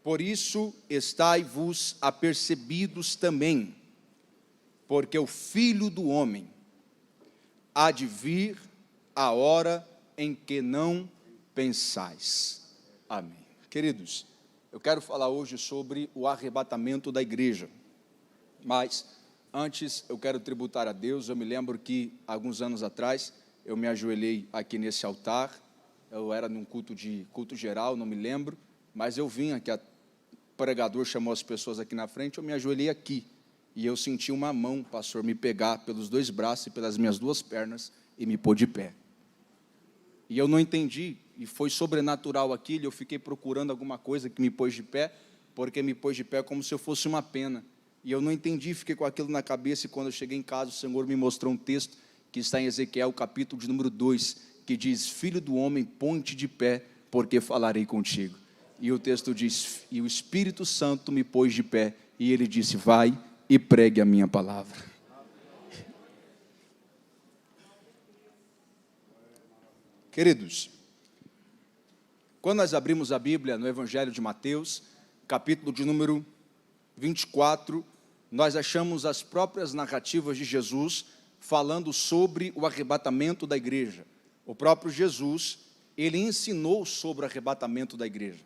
Por isso estai-vos apercebidos também, porque o Filho do Homem há de vir a hora em que não pensais. Amém. Queridos, eu quero falar hoje sobre o arrebatamento da igreja, mas antes eu quero tributar a Deus. Eu me lembro que alguns anos atrás eu me ajoelhei aqui nesse altar. Eu era num culto geral, não me lembro, mas eu vim aqui, o pregador chamou as pessoas aqui na frente, eu me ajoelhei aqui, e eu senti uma mão, pastor, me pegar pelos dois braços e pelas minhas duas pernas, e me pôr de pé. E eu não entendi, e foi sobrenatural aquilo, eu fiquei procurando alguma coisa que me pôs de pé, porque me pôs de pé como se eu fosse uma pena, e eu não entendi, fiquei com aquilo na cabeça, e quando eu cheguei em casa, o Senhor me mostrou um texto, que está em Ezequiel, capítulo de número 2, que diz: Filho do homem, põe-te de pé, porque falarei contigo. E o texto diz: e o Espírito Santo me pôs de pé, e ele disse: vai e pregue a minha palavra. Queridos, quando nós abrimos a Bíblia no Evangelho de Mateus, capítulo de número 24, nós achamos as próprias narrativas de Jesus falando sobre o arrebatamento da igreja. O próprio Jesus, ele ensinou sobre o arrebatamento da igreja.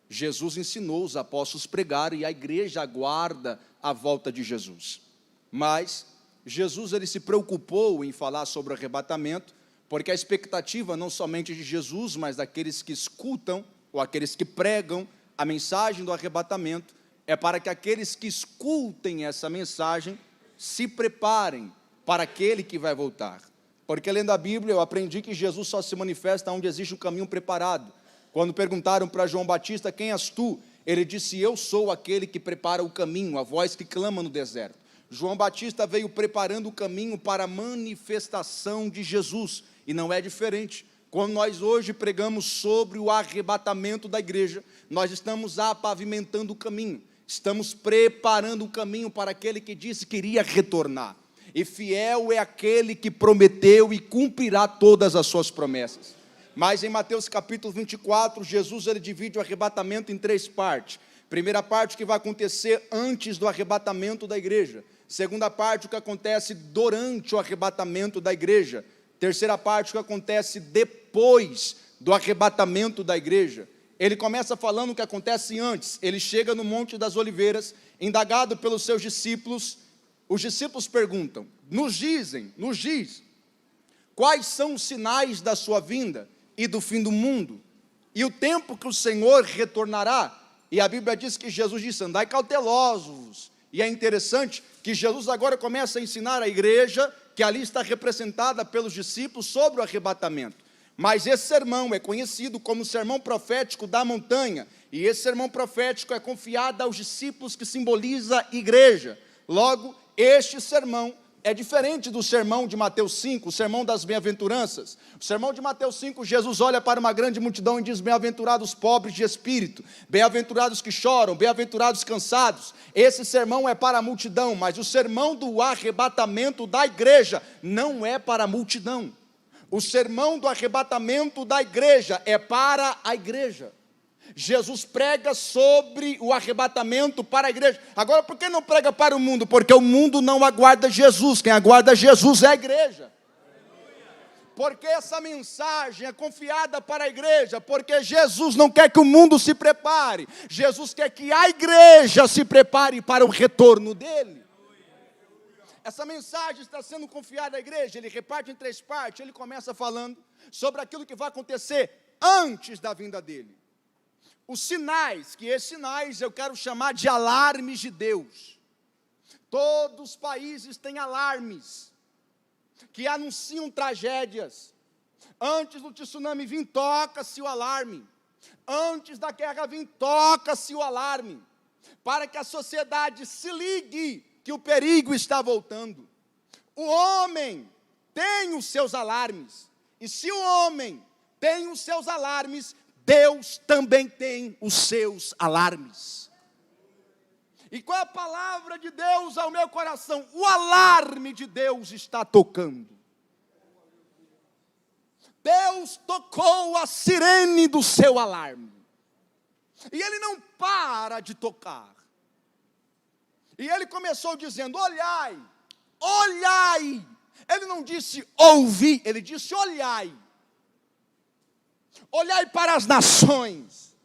Jesus ensinou os apóstolos a pregar, e a igreja aguarda a volta de Jesus. Mas Jesus, ele se preocupou em falar sobre o arrebatamento, porque a expectativa não somente de Jesus, mas daqueles que escutam, ou aqueles que pregam a mensagem do arrebatamento, é para que aqueles que escutem essa mensagem se preparem para aquele que vai voltar. Porque lendo a Bíblia, eu aprendi que Jesus só se manifesta onde existe um caminho preparado. Quando perguntaram para João Batista: quem és tu? Ele disse: eu sou aquele que prepara o caminho, a voz que clama no deserto. João Batista veio preparando o caminho para a manifestação de Jesus, e não é diferente. Quando nós hoje pregamos sobre o arrebatamento da igreja, nós estamos apavimentando o caminho, estamos preparando o caminho para aquele que disse que iria retornar. E fiel é aquele que prometeu e cumprirá todas as suas promessas. Mas em Mateus capítulo 24, Jesus, ele divide o arrebatamento em 3 partes. Primeira parte, o que vai acontecer antes do arrebatamento da igreja. Segunda parte, o que acontece durante o arrebatamento da igreja. Terceira parte, o que acontece depois do arrebatamento da igreja. Ele começa falando o que acontece antes. Ele chega no Monte das Oliveiras, indagado pelos seus discípulos. Os discípulos perguntam: nos diz, quais são os sinais da sua vinda e do fim do mundo, e o tempo que o Senhor retornará? E a Bíblia diz que Jesus disse: andai cautelosos. E é interessante que Jesus agora começa a ensinar a igreja, que ali está representada pelos discípulos, sobre o arrebatamento. Mas esse sermão é conhecido como o sermão profético da montanha, e esse sermão profético é confiado aos discípulos, que simboliza a igreja. Logo, este sermão é diferente do sermão de Mateus 5, o sermão das bem-aventuranças. O sermão de Mateus 5, Jesus olha para uma grande multidão e diz: bem-aventurados os pobres de espírito, bem-aventurados que choram, bem-aventurados cansados. Esse sermão é para a multidão, mas o sermão do arrebatamento da igreja não é para a multidão. O sermão do arrebatamento da igreja é para a igreja. Jesus prega sobre o arrebatamento para a igreja. Agora, por que não prega para o mundo? Porque o mundo não aguarda Jesus. Quem aguarda Jesus é a igreja. Porque essa mensagem é confiada para a igreja, porque Jesus não quer que o mundo se prepare. Jesus quer que a igreja se prepare para o retorno dele. Essa mensagem está sendo confiada à igreja. Ele reparte em 3 partes. Ele começa falando sobre aquilo que vai acontecer antes da vinda dele. Os sinais, que esses sinais eu quero chamar de alarmes de Deus. Todos os países têm alarmes que anunciam tragédias. Antes do tsunami vir, toca-se o alarme. Antes da guerra vir, toca-se o alarme, para que a sociedade se ligue que o perigo está voltando. O homem tem os seus alarmes, e se o homem tem os seus alarmes, Deus também tem os seus alarmes. E qual é a palavra de Deus ao meu coração? O alarme de Deus está tocando. Deus tocou a sirene do seu alarme. E ele não para de tocar. E ele começou dizendo: olhai, olhai. Ele não disse ouvi, ele disse olhai. Olhai para as nações,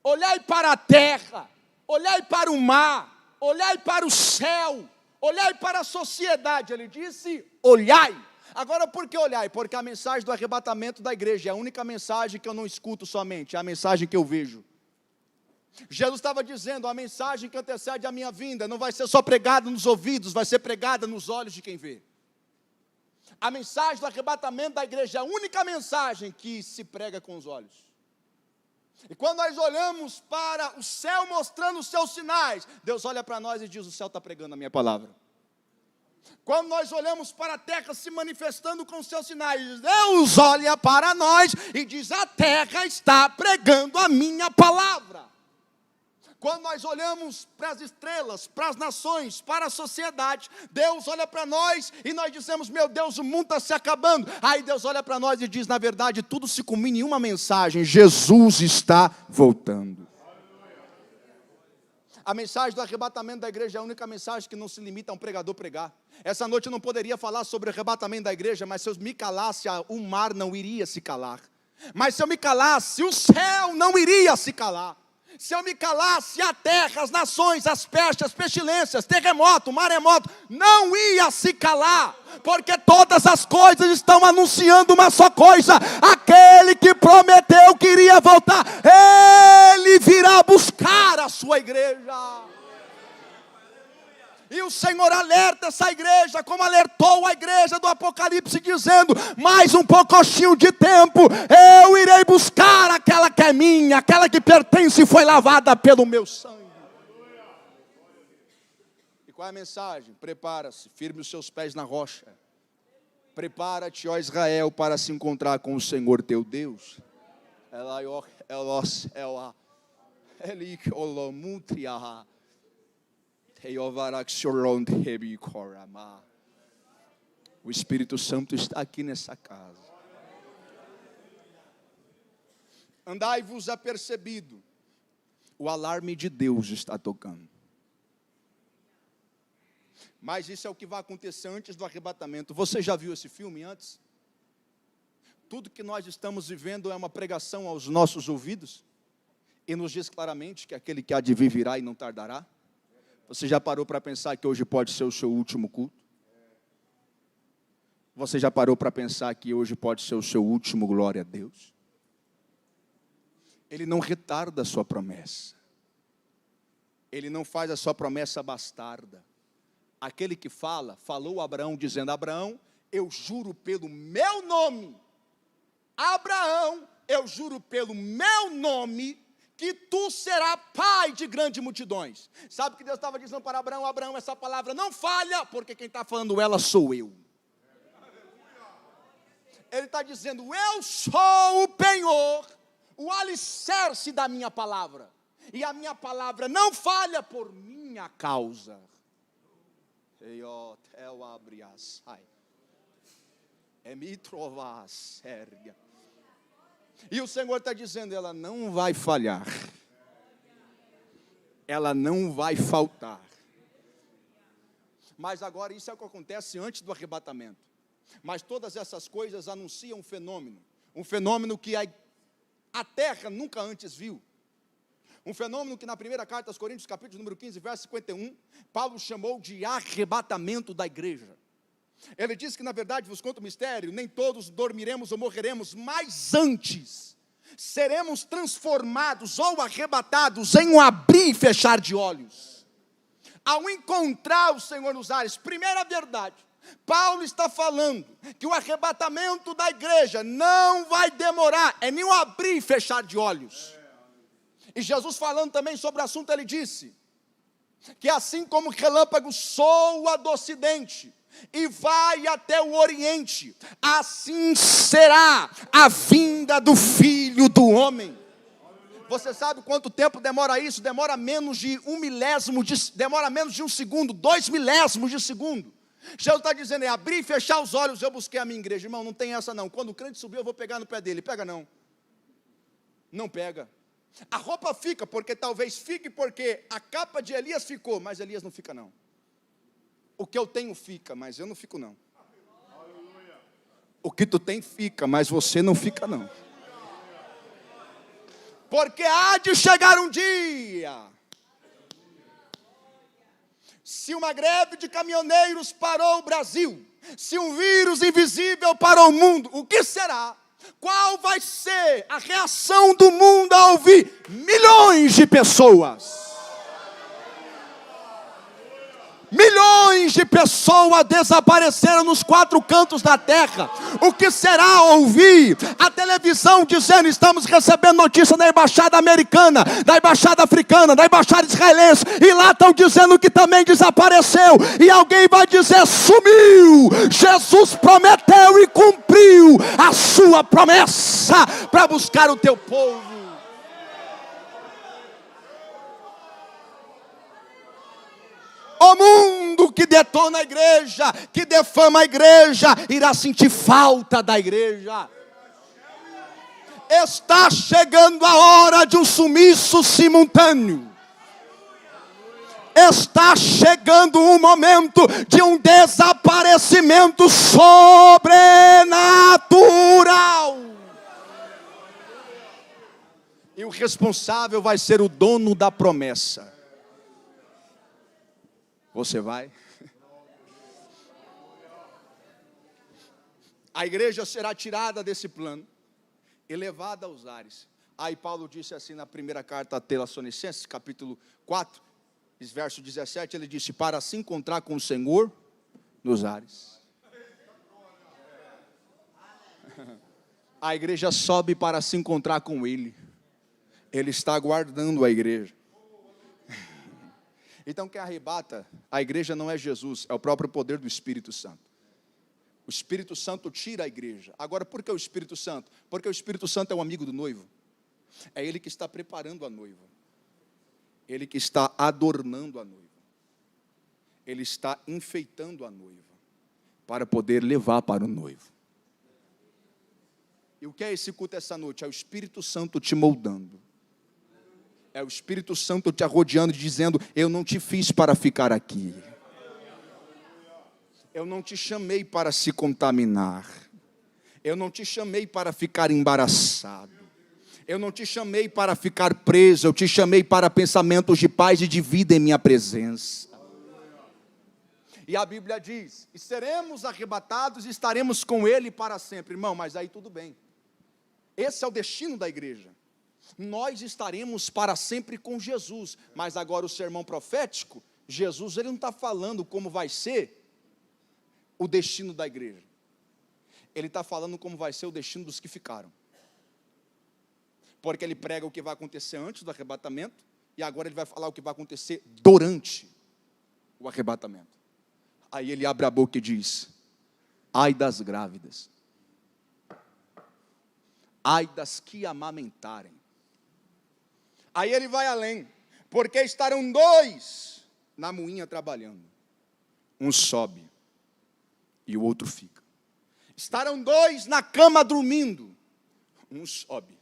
olhai para a terra, olhai para o mar, olhai para o céu, olhai para a sociedade. Ele disse olhai. Agora, por que olhai? Porque a mensagem do arrebatamento da igreja é a única mensagem que eu não escuto somente, é a mensagem que eu vejo. Jesus estava dizendo: a mensagem que antecede a minha vinda não vai ser só pregada nos ouvidos, vai ser pregada nos olhos de quem vê. A mensagem do arrebatamento da igreja é a única mensagem que se prega com os olhos. E quando nós olhamos para o céu mostrando os seus sinais, Deus olha para nós e diz: o céu está pregando a minha palavra. Quando nós olhamos para a terra se manifestando com os seus sinais, Deus olha para nós e diz: a terra está pregando a minha palavra. Quando nós olhamos para as estrelas, para as nações, para a sociedade, Deus olha para nós e nós dizemos: meu Deus, o mundo está se acabando. Aí Deus olha para nós e diz: na verdade, tudo se culmina em uma mensagem: Jesus está voltando. A mensagem do arrebatamento da igreja é a única mensagem que não se limita a um pregador pregar. Essa noite eu não poderia falar sobre o arrebatamento da igreja, mas se eu me calasse, o mar não iria se calar. Mas se eu me calasse, o céu não iria se calar. Se eu me calasse, a terra, as nações, as pestes, as pestilências, terremoto, maremoto, não ia se calar, porque todas as coisas estão anunciando uma só coisa: aquele que prometeu que iria voltar, ele virá buscar a sua igreja. E o Senhor alerta essa igreja, como alertou a igreja do Apocalipse, dizendo: mais um pouquinho de tempo, eu irei buscar aquela que é minha, aquela que pertence e foi lavada pelo meu sangue. E qual é a mensagem? Prepara-se, firme os seus pés na rocha. Prepara-te, ó Israel, para se encontrar com o Senhor teu Deus. O Espírito Santo está aqui nessa casa. Andai-vos apercebido, o alarme de Deus está tocando. Mas isso é o que vai acontecer antes do arrebatamento. Você já viu esse filme antes? Tudo que nós estamos vivendo é uma pregação aos nossos ouvidos, e nos diz claramente que aquele que há de vir virá e não tardará. Você já parou para pensar que hoje pode ser o seu último culto? Você já parou para pensar que hoje pode ser o seu último glória a Deus? Ele não retarda a sua promessa. Ele não faz a sua promessa bastarda. Aquele que falou a Abraão dizendo: Abraão, eu juro pelo meu nome. Abraão, eu juro pelo meu nome, que tu serás pai de grandes multidões. Sabe o que Deus estava dizendo para Abraão? Abraão, essa palavra não falha, porque quem está falando ela sou eu. Ele está dizendo: eu sou o penhor, o alicerce da minha palavra, e a minha palavra não falha por minha causa. E o Senhor está dizendo: ela não vai falhar, ela não vai faltar. Mas agora isso é o que acontece antes do arrebatamento. Mas todas essas coisas anunciam um fenômeno que a terra nunca antes viu. Um fenômeno que na primeira carta aos Coríntios, capítulo número 15, verso 51, Paulo chamou de arrebatamento da igreja. Ele diz que na verdade vos conto o mistério: nem todos dormiremos ou morreremos, mas antes seremos transformados ou arrebatados em um abrir e fechar de olhos, ao encontrar o Senhor nos ares. Primeira verdade, Paulo está falando que o arrebatamento da igreja não vai demorar, é nem um abrir e fechar de olhos. E Jesus falando também sobre o assunto, ele disse que assim como o relâmpago soa do ocidente e vai até o oriente, assim será a vinda do Filho do Homem. Você sabe quanto tempo demora isso? Demora menos de demora menos de um segundo, 2 milésimos de segundo. Jesus está dizendo: é abrir e fechar os olhos, eu busquei a minha igreja. Irmão, não tem essa não. Quando o crente subir, eu vou pegar no pé dele. Pega não. Não pega. A roupa fica, porque talvez fique porque a capa de Elias ficou, mas Elias não fica não. O que eu tenho fica, mas eu não fico não. O que tu tem fica, mas você não fica não. Porque há de chegar um dia. Se uma greve de caminhoneiros parou o Brasil, se um vírus invisível parou o mundo, o que será? Qual vai ser a reação do mundo ao ouvir milhões de pessoas? Milhões de pessoas desapareceram nos 4 cantos da terra. O que será ouvir a televisão dizendo: estamos recebendo notícia da embaixada americana, da embaixada africana, da embaixada israelense, e lá estão dizendo que também desapareceu, e alguém vai dizer: sumiu. Jesus prometeu e cumpriu a sua promessa para buscar o teu povo. O mundo que detona a igreja, que defama a igreja, irá sentir falta da igreja. Está chegando a hora de um sumiço simultâneo. Está chegando um momento de um desaparecimento sobrenatural. E o responsável vai ser o dono da promessa. Você vai? A igreja será tirada desse plano e levada aos ares. Aí Paulo disse assim na primeira carta a Tessalonicenses, capítulo 4, verso 17, ele disse: para se encontrar com o Senhor nos ares. A igreja sobe para se encontrar com Ele. Ele está aguardando a igreja. Então quem arrebata a igreja não é Jesus, é o próprio poder do Espírito Santo. O Espírito Santo tira a igreja. Agora, por que o Espírito Santo? Porque o Espírito Santo é o amigo do noivo. É ele que está preparando a noiva. Ele que está adornando a noiva. Ele está enfeitando a noiva para poder levar para o noivo. E o que é esse culto essa noite? É o Espírito Santo te moldando. É o Espírito Santo te arrodeando, dizendo: eu não te fiz para ficar aqui. Eu não te chamei para se contaminar. Eu não te chamei para ficar embaraçado. Eu não te chamei para ficar preso. Eu te chamei para pensamentos de paz e de vida em minha presença. E a Bíblia diz: e seremos arrebatados e estaremos com Ele para sempre. Irmão, mas aí tudo bem. Esse é o destino da igreja. Nós estaremos para sempre com Jesus. Mas agora o sermão profético, Jesus ele não está falando como vai ser o destino da igreja. Ele está falando como vai ser o destino dos que ficaram. Porque ele prega o que vai acontecer antes do arrebatamento, e agora ele vai falar o que vai acontecer durante o arrebatamento. Aí ele abre a boca e diz: ai das grávidas, ai das que amamentarem. Aí ele vai além, porque estarão 2 na moinha trabalhando. Um sobe e o outro fica. Estarão 2 na cama dormindo. Um sobe,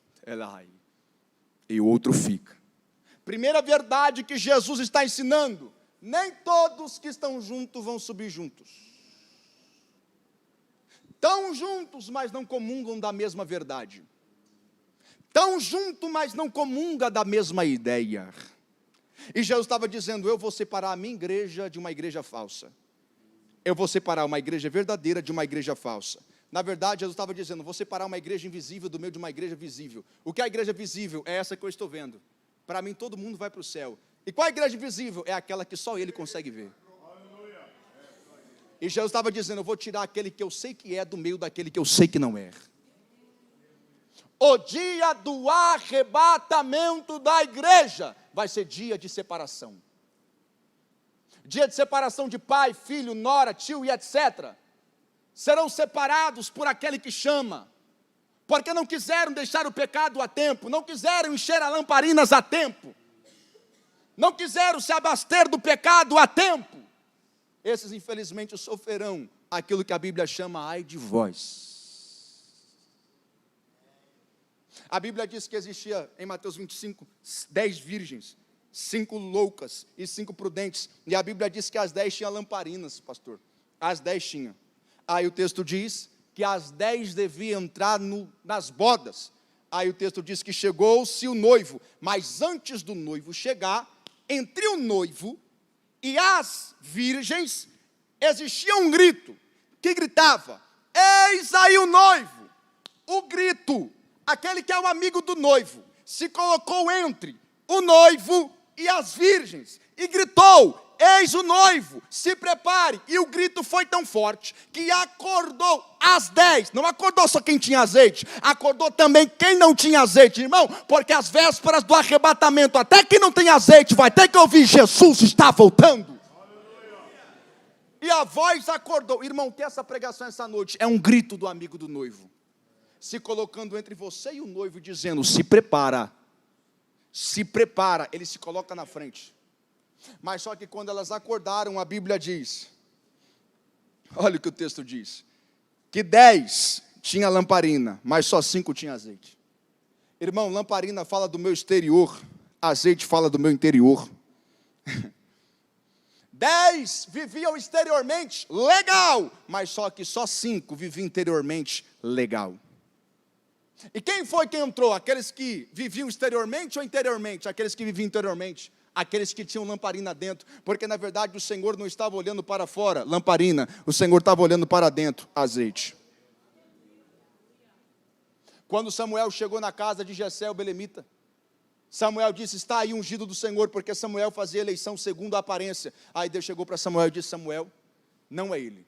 e o outro fica. Primeira verdade que Jesus está ensinando: nem todos que estão juntos vão subir juntos. Estão juntos, mas não comungam da mesma verdade. Estão juntos, mas não comungam da mesma ideia. E Jesus estava dizendo: eu vou separar a minha igreja de uma igreja falsa. Eu vou separar uma igreja verdadeira de uma igreja falsa. Na verdade, Jesus estava dizendo: vou separar uma igreja invisível do meio de uma igreja visível. O que é a igreja visível? É essa que eu estou vendo. Para mim, todo mundo vai para o céu. E qual é a igreja invisível? É aquela que só Ele consegue ver. E Jesus estava dizendo: eu vou tirar aquele que eu sei que é do meio daquele que eu sei que não é. O dia do arrebatamento da igreja vai ser dia de separação. Dia de separação de pai, filho, nora, tio e etc. Serão separados por aquele que chama. Porque não quiseram deixar o pecado a tempo. Não quiseram encher as lamparinas a tempo. Não quiseram se abaster do pecado a tempo. Esses infelizmente sofrerão aquilo que a Bíblia chama ai de vós. A Bíblia diz que existia, em Mateus 25, 10 virgens, 5 loucas e 5 prudentes. E a Bíblia diz que as 10 tinham lamparinas, pastor. As 10 tinham. Aí o texto diz que as 10 deviam entrar nas bodas. Aí o texto diz que chegou-se o noivo. Mas antes do noivo chegar, entre o noivo e as virgens, existia um grito, que gritava: eis aí o noivo. O grito, aquele que é o amigo do noivo, se colocou entre o noivo e as virgens, e gritou: eis o noivo, se prepare. E o grito foi tão forte, que acordou as 10, não acordou só quem tinha azeite, acordou também quem não tinha azeite, irmão, porque as vésperas do arrebatamento, até quem não tem azeite, vai ter que ouvir: Jesus está voltando. E a voz acordou, irmão, que essa pregação essa noite é um grito do amigo do noivo, se colocando entre você e o noivo, dizendo: se prepara, ele se coloca na frente. Mas só que quando elas acordaram, a Bíblia diz, olha o que o texto diz, que 10 tinha lamparina, mas só 5 tinha azeite. Irmão, lamparina fala do meu exterior, azeite fala do meu interior. 10 viviam exteriormente, legal, mas só que só 5 viviam interiormente, legal. E quem foi que entrou? Aqueles que viviam exteriormente ou interiormente? Aqueles que viviam interiormente. Aqueles que tinham lamparina dentro, porque na verdade o Senhor não estava olhando para fora, lamparina, o Senhor estava olhando para dentro, azeite. Quando Samuel chegou na casa de Jessé, o belemita, Samuel disse: está aí ungido do Senhor, porque Samuel fazia eleição segundo a aparência. Aí Deus chegou para Samuel e disse: Samuel, não é ele.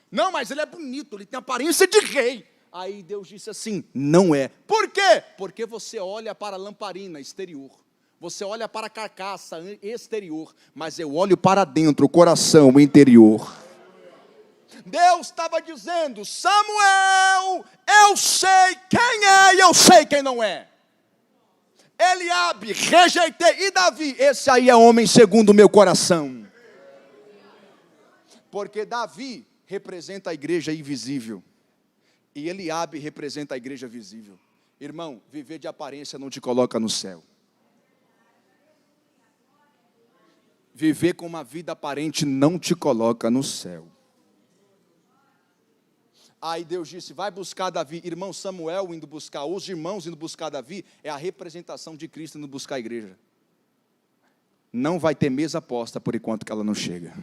Não, mas ele é bonito, ele tem aparência de rei. Aí Deus disse assim: não é. Por quê? Porque você olha para a lamparina exterior, você olha para a carcaça exterior, mas eu olho para dentro, o coração, o interior. Deus estava dizendo: Samuel, eu sei quem é e eu sei quem não é. Eliabe, rejeitei. E Davi, esse aí é homem segundo o meu coração. Porque Davi representa a igreja invisível, e Eliabe representa a igreja visível. Irmão, viver de aparência não te coloca no céu. Viver com uma vida aparente não te coloca no céu. Aí Deus disse: vai buscar Davi. Irmão, Samuel indo buscar, os irmãos indo buscar Davi, é a representação de Cristo indo buscar a igreja. Não vai ter mesa posta por enquanto que ela não chega.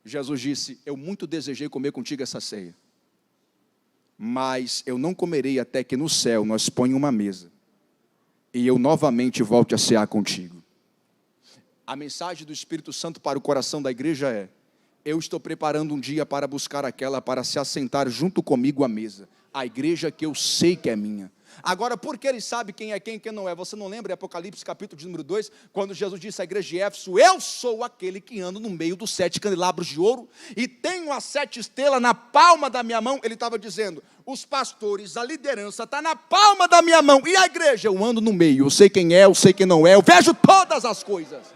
Jesus disse: eu muito desejei comer contigo essa ceia, mas eu não comerei até que no céu nós ponhamos uma mesa, e eu novamente volte a cear contigo. A mensagem do Espírito Santo para o coração da igreja é: eu estou preparando um dia para buscar aquela para se assentar junto comigo à mesa, a igreja que eu sei que é minha. Agora, porque ele sabe quem é quem e quem não é, você não lembra em Apocalipse capítulo de número 2, quando Jesus disse à igreja de Éfeso: eu sou aquele que ando no meio dos 7 candelabros de ouro, e tenho as 7 estrelas na palma da minha mão. Ele estava dizendo: os pastores, a liderança está na palma da minha mão, e a igreja, eu ando no meio, eu sei quem é, eu sei quem não é, eu vejo todas as coisas.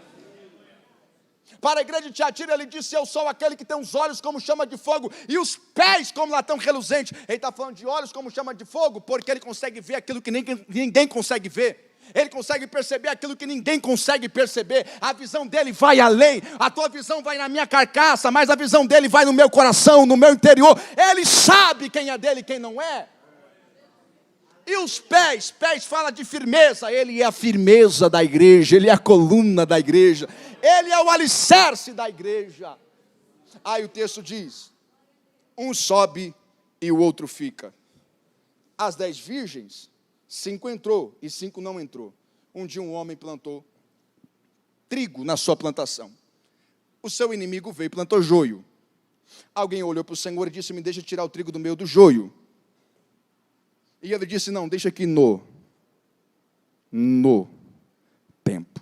Para a igreja de Tiatira, ele disse: eu sou aquele que tem os olhos como chama de fogo e os pés como latão reluzente. Ele está falando de olhos como chama de fogo, porque ele consegue ver aquilo que ninguém consegue ver. Ele consegue perceber aquilo que ninguém consegue perceber. A visão dele vai além. A tua visão vai na minha carcaça, mas a visão dele vai no meu coração, no meu interior. Ele sabe quem é dele e quem não é. E os pés fala de firmeza. Ele é a firmeza da igreja, ele é a coluna da igreja, ele é o alicerce da igreja. Aí o texto diz: um sobe e o outro fica. As 10 virgens, 5 entrou e 5 não entrou. Um dia um homem plantou trigo na sua plantação. O seu inimigo veio e plantou joio. Alguém olhou para o Senhor e disse: me deixa tirar o trigo do meio do joio. E ele disse: não, deixa aqui no tempo.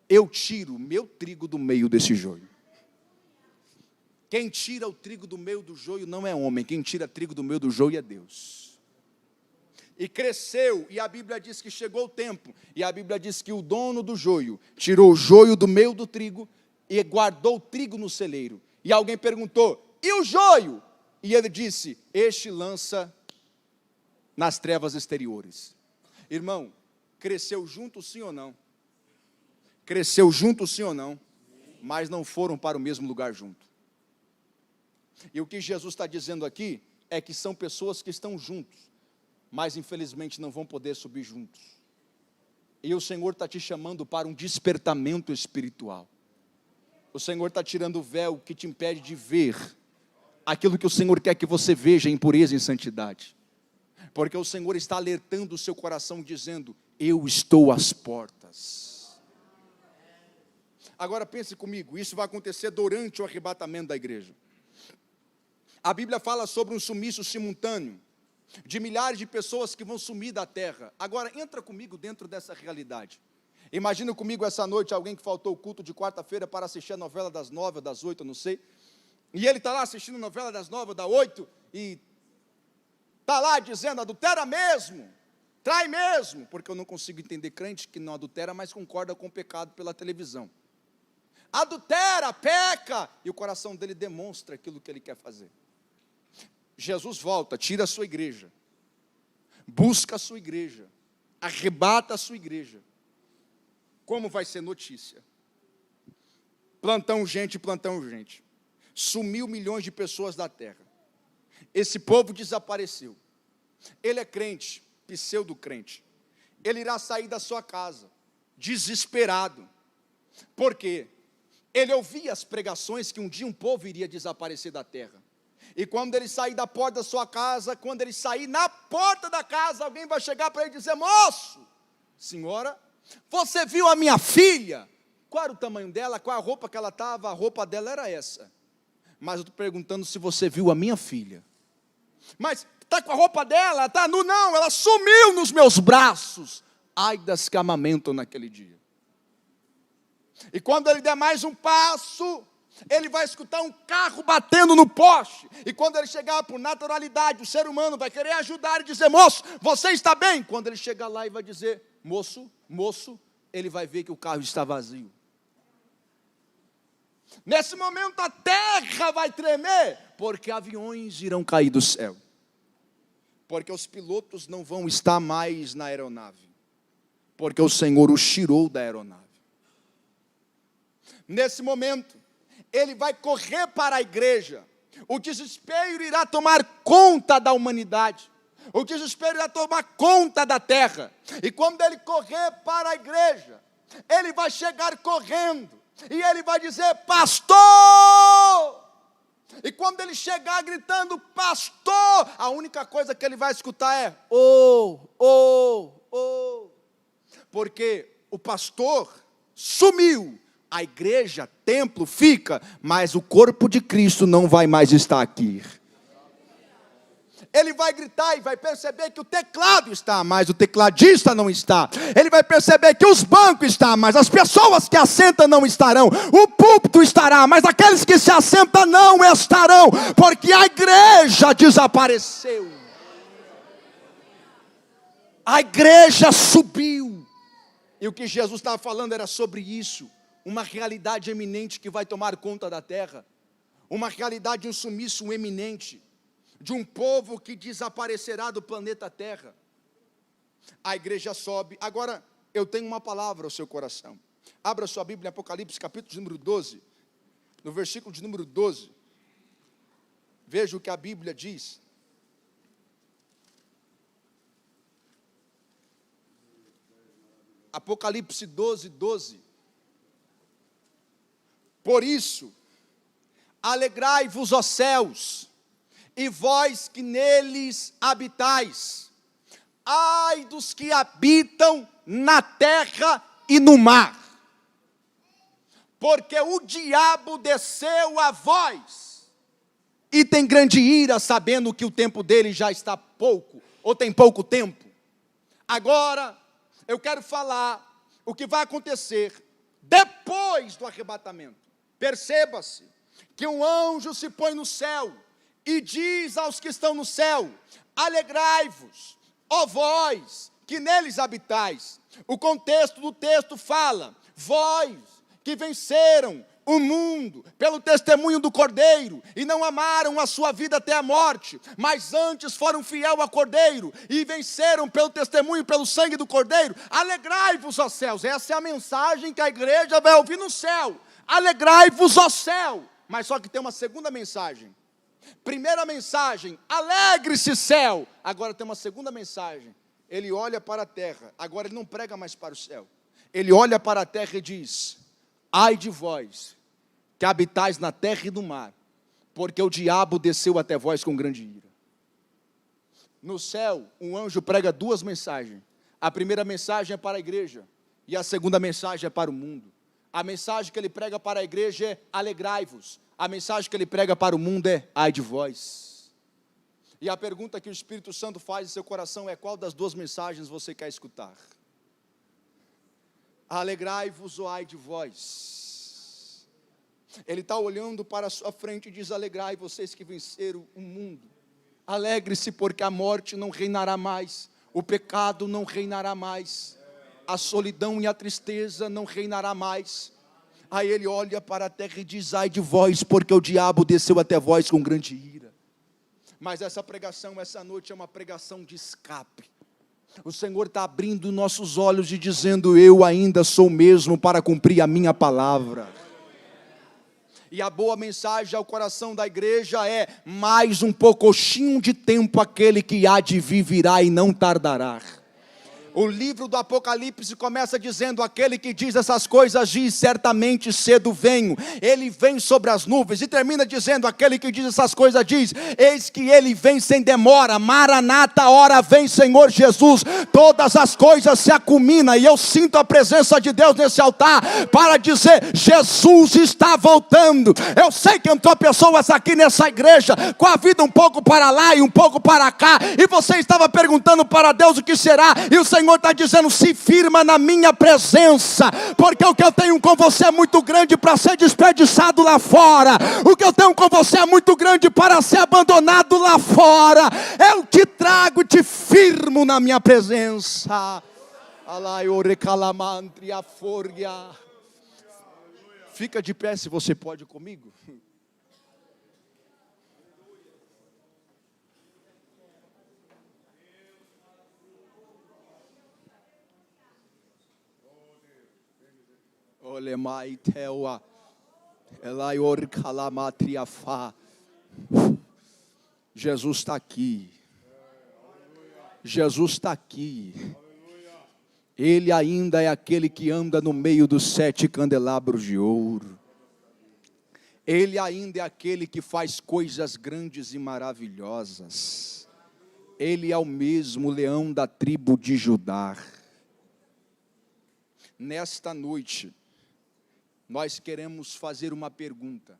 Eu tiro o meu trigo do meio desse joio. Quem tira o trigo do meio do joio não é homem, quem tira trigo do meio do joio é Deus. E cresceu, e a Bíblia diz que chegou o tempo, e a Bíblia diz que o dono do joio tirou o joio do meio do trigo e guardou o trigo no celeiro. E alguém perguntou: e o joio? E ele disse: este lança nas trevas exteriores. Irmão, cresceu junto sim ou não? Cresceu junto sim ou não? Mas não foram para o mesmo lugar junto. E o que Jesus está dizendo aqui é que são pessoas que estão juntos, mas infelizmente não vão poder subir juntos. E o Senhor está te chamando para um despertamento espiritual. O Senhor está tirando o véu que te impede de ver aquilo que o Senhor quer que você veja em pureza e em santidade. Porque o Senhor está alertando o seu coração dizendo: eu estou às portas. Agora pense comigo, isso vai acontecer durante o arrebatamento da igreja. A Bíblia fala sobre um sumiço simultâneo de milhares de pessoas que vão sumir da terra. Agora entra comigo dentro dessa realidade. Imagina comigo essa noite alguém que faltou o culto de quarta-feira para assistir a novela das 9 ou das 8, eu não sei. E ele está lá assistindo a novela das 9 ou das 8 e está lá dizendo: adultera mesmo, trai mesmo. Porque eu não consigo entender crente que não adultera, mas concorda com o pecado pela televisão. Adultera, peca, e o coração dele demonstra aquilo que ele quer fazer. Jesus volta, tira a sua igreja, busca a sua igreja, arrebata a sua igreja. Como vai ser notícia? Plantão gente, sumiu milhões de pessoas da terra. Esse povo desapareceu. Ele é crente, pseudo-crente. Ele irá sair da sua casa, desesperado. Por quê? Ele ouvia as pregações que um dia um povo iria desaparecer da terra. E quando ele sair da porta da sua casa, quando ele sair na porta da casa, alguém vai chegar para ele e dizer: moço, senhora, você viu a minha filha? Qual era o tamanho dela? Qual a roupa que ela estava? A roupa dela era essa. Mas eu estou perguntando se você viu a minha filha. Mas está com a roupa dela? Está nu? Não, ela sumiu nos meus braços. Ai das que amamentam naquele dia. E quando ele der mais um passo, ele vai escutar um carro batendo no poste. E quando ele chegar, por naturalidade, o ser humano vai querer ajudar e dizer: moço, você está bem? Quando ele chegar lá e vai dizer: moço, ele vai ver que o carro está vazio. Nesse momento a terra vai tremer, porque aviões irão cair do céu. Porque os pilotos não vão estar mais na aeronave. Porque o Senhor os tirou da aeronave. Nesse momento, ele vai correr para a igreja. O desespero irá tomar conta da humanidade. O desespero irá tomar conta da terra. E quando ele correr para a igreja, ele vai chegar correndo. E ele vai dizer: pastor! E quando ele chegar gritando: pastor! A única coisa que ele vai escutar é: oh. Porque o pastor sumiu. A igreja, templo fica, mas o corpo de Cristo não vai mais estar aqui. Ele vai gritar e vai perceber que o teclado está, mas o tecladista não está. Ele vai perceber que os bancos estão, mas as pessoas que assentam não estarão. O púlpito estará, mas aqueles que se assentam não estarão, porque a igreja desapareceu. A igreja subiu. E o que Jesus estava falando era sobre isso. Uma realidade eminente que vai tomar conta da terra. Uma realidade, um sumiço eminente. De um povo que desaparecerá do planeta Terra. A igreja sobe. Agora, eu tenho uma palavra ao seu coração. Abra sua Bíblia em Apocalipse, capítulo de número 12. No versículo de número 12. Veja o que a Bíblia diz. Apocalipse 12, 12. Por isso, alegrai-vos, ó céus, e vós que neles habitais. Ai dos que habitam na terra e no mar. Porque o diabo desceu a vós, e tem grande ira, sabendo que o tempo dele já está pouco, ou tem pouco tempo. Agora, eu quero falar o que vai acontecer depois do arrebatamento. Perceba-se que um anjo se põe no céu e diz aos que estão no céu: alegrai-vos, ó vós que neles habitais. O contexto do texto fala: vós que venceram o mundo, pelo testemunho do Cordeiro, e não amaram a sua vida até a morte, mas antes foram fiel ao Cordeiro, e venceram pelo testemunho, pelo sangue do Cordeiro, alegrai-vos, ó céus. Essa é a mensagem que a igreja vai ouvir no céu. Alegrai-vos, ó céu. Mas só que tem uma segunda mensagem. Primeira mensagem, alegre-se, céu. Agora tem uma segunda mensagem. Ele olha para a terra, agora ele não prega mais para o céu. Ele olha para a terra e diz: ai de vós, que habitais na terra e no mar, porque o diabo desceu até vós com grande ira. No céu, um anjo prega duas mensagens. A primeira mensagem é para a igreja, e a segunda mensagem é para o mundo. A mensagem que ele prega para a igreja é: alegrai-vos. A mensagem que ele prega para o mundo é: ai de vós. E a pergunta que o Espírito Santo faz em seu coração é: qual das duas mensagens você quer escutar? Alegrai-vos ou ai de vós? Ele está olhando para a sua frente e diz: alegrai vocês que venceram o mundo. Alegre-se, porque a morte não reinará mais, o pecado não reinará mais, a solidão e a tristeza não reinará mais. Aí ele olha para a terra e diz: ai de vós, porque o diabo desceu até vós com grande ira. Mas essa pregação, essa noite, é uma pregação de escape. O Senhor está abrindo nossos olhos e dizendo: eu ainda sou o mesmo para cumprir a minha palavra. E a boa mensagem ao coração da igreja é: mais um pouquinho de tempo aquele que há de vir virá e não tardará. O livro do Apocalipse começa dizendo: aquele que diz essas coisas diz: certamente cedo venho. Ele vem sobre as nuvens. E termina dizendo: aquele que diz essas coisas diz: eis que ele vem sem demora. Maranata, hora vem Senhor Jesus. Todas as coisas se acuminam, e eu sinto a presença de Deus nesse altar para dizer: Jesus está voltando. Eu sei que entrou pessoas aqui nessa igreja com a vida um pouco para lá e um pouco para cá, e você estava perguntando para Deus o que será, e o Senhor está dizendo: se firma na minha presença, porque o que eu tenho com você é muito grande para ser desperdiçado lá fora. O que eu tenho com você é muito grande para ser abandonado lá fora. Eu te trago, te firmo na minha presença. Fica de pé se você pode comigo. Jesus está aqui. Jesus está aqui. Ele ainda é aquele que anda no meio dos 7 candelabros de ouro. Ele ainda é aquele que faz coisas grandes e maravilhosas. Ele é o mesmo leão da tribo de Judá. Nesta noite, nós queremos fazer uma pergunta.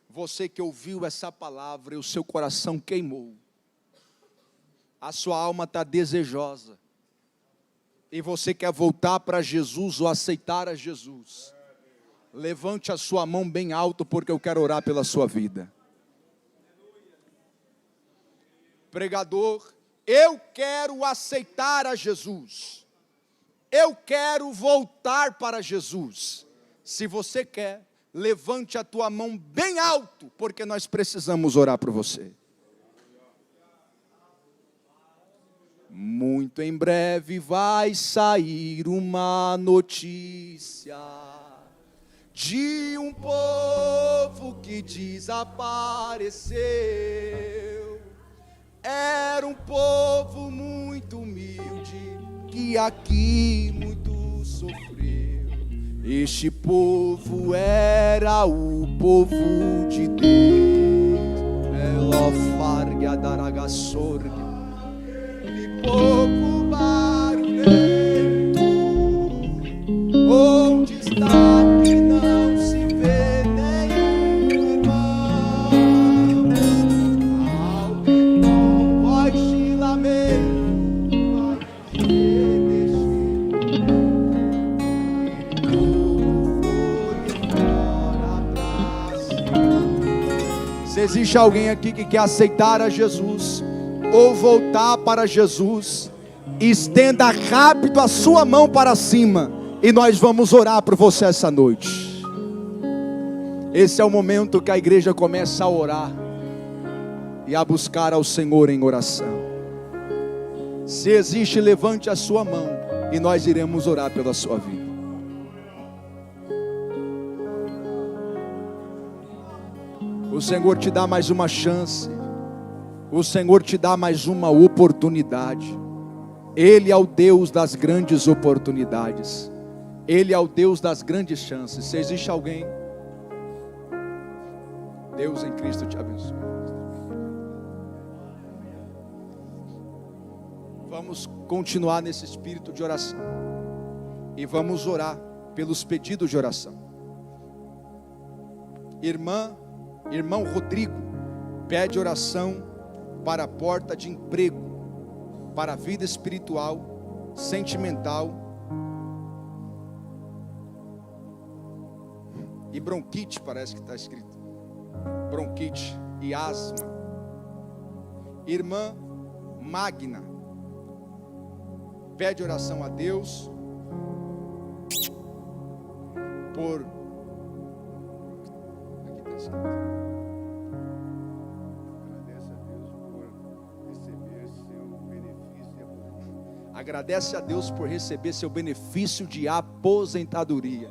Você que ouviu essa palavra e o seu coração queimou, a sua alma está desejosa, e você quer voltar para Jesus ou aceitar a Jesus, levante a sua mão bem alto, porque eu quero orar pela sua vida. Pregador, eu quero aceitar a Jesus. Eu quero voltar para Jesus. Se você quer, levante a tua mão bem alto, porque nós precisamos orar por você. Muito em breve vai sair uma notícia de um povo que desapareceu. Era um povo muito humilde, que aqui muito sofreu. Este povo era o povo de Deus. Elofarga daragasorga, e pouco barulhento. Onde está que não se vê nenhum irmão? Alguém com voz de lamento. Se existe alguém aqui que quer aceitar a Jesus ou voltar para Jesus, estenda rápido a sua mão para cima e nós vamos orar por você essa noite. Esse é o momento que a igreja começa a orar e a buscar ao Senhor em oração. Se existe, levante a sua mão e nós iremos orar pela sua vida. O Senhor te dá mais uma chance. O Senhor te dá mais uma oportunidade. Ele é o Deus das grandes oportunidades. Ele é o Deus das grandes chances. Se existe alguém, Deus em Cristo te abençoe. Vamos continuar nesse espírito de oração. E vamos orar pelos pedidos de oração. Irmão Rodrigo pede oração para a porta de emprego, para a vida espiritual, sentimental e bronquite, parece que está escrito. Bronquite e asma. Irmã Magna pede oração a Deus por... Aqui está escrito. Agradece a Deus por receber seu benefício de aposentadoria.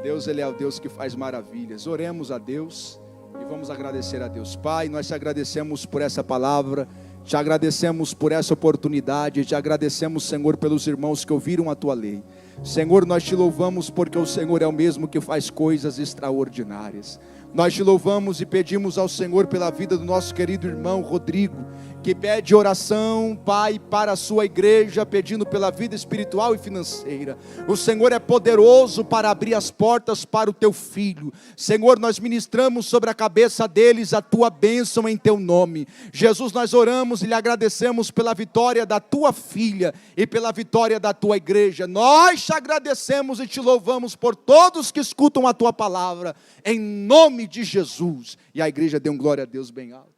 Deus, Ele é o Deus que faz maravilhas. Oremos a Deus e vamos agradecer a Deus. Pai, nós te agradecemos por essa palavra, te agradecemos por essa oportunidade, te agradecemos, Senhor, pelos irmãos que ouviram a tua lei. Senhor, nós te louvamos porque o Senhor é o mesmo que faz coisas extraordinárias. Nós te louvamos e pedimos ao Senhor pela vida do nosso querido irmão Rodrigo, que pede oração, Pai, para a sua igreja, pedindo pela vida espiritual e financeira. O Senhor é poderoso para abrir as portas para o teu filho. Senhor, nós ministramos sobre a cabeça deles a tua bênção em teu nome. Jesus, nós oramos e lhe agradecemos pela vitória da tua filha e pela vitória da tua igreja. Nós te agradecemos e te louvamos por todos que escutam a tua palavra, em nome de Jesus. E a igreja deu glória a Deus bem alto.